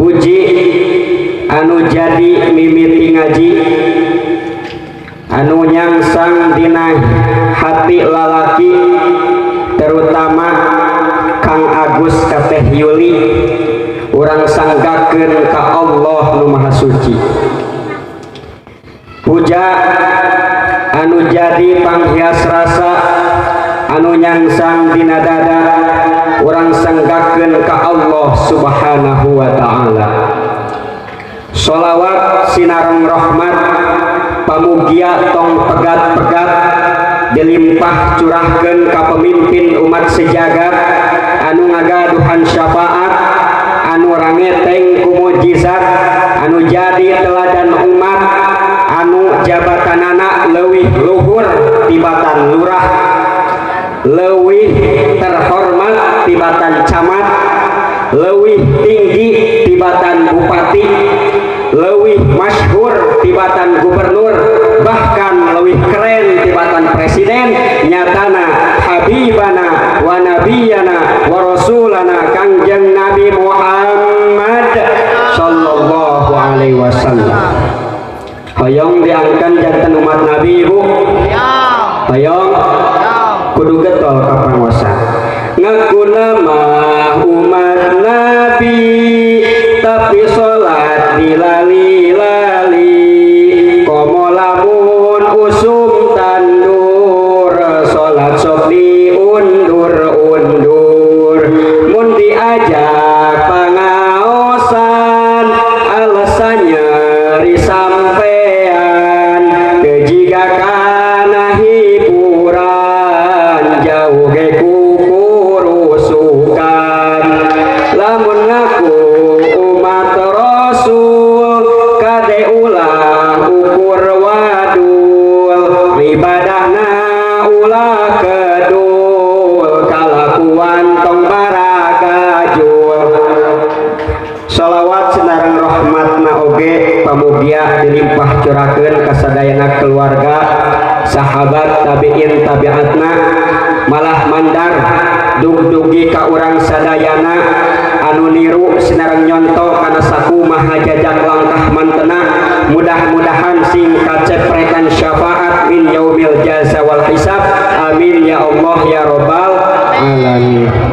Puji anu jadi mimiti ngaji, anu nyangsang dina hati lalaki, terutama Kang Agus Kateh Yuli, urang sanggakeun ka Allah nu Maha Suci. Puja anu jadi panghias rasa, anu nyangsang dina dada, urang sanggakeun ka Allah Subhanahu wa ta'ala. Sholawat sinareng rahmat pamugia tong pegat-pegat dilimpah curahkeun ka pemimpin umat sejagat anu ngagaduhan syafaat, anu rangeteng ku mukjizat, anu jadi teladan umat, anu jabatanana leuwih luhur tibatan lurah, leuwih terhormat tibatan camat, leuwih tinggi tibatan bupati, leuwih masyhur tibatan gubernur, bahkan leuwih keren tibatan presiden. Nyatana habibana wa nabiyana wa rasulana Kangjeng Nabi Muhammad sallallahu alaihi wasallam. Hoyong diangkan jantan umat Nabi ibu, hoyong kudu getol ka panguasa. Ngakuna mah umat Nabi tapi sholat dilali-lali, komo lamun usum tandur, sholat sok diundur-undur, mun diajak pangaosan alasannya risampean, kejiga kana hiburan jauh ge kukurusukan. Lamun ngaku umat Rasul kade ulah ukur wadul, ibadahna ulah kedul, kalakuan tong barakajul. Sholawat sinareng rahmatna oge pamugia dilimpah curahkeun ka sadayana keluarga, sahabat tabiin tabiatna, malah mandar dug-dugi ka urang sadayana anu niru sinareng nyonto kana sakumaha jajak langkah mantena. Mudah-mudahan sing kacepretan syafaat min yaumil jaza wal hisab. Amin ya Allah ya rabbal alamin.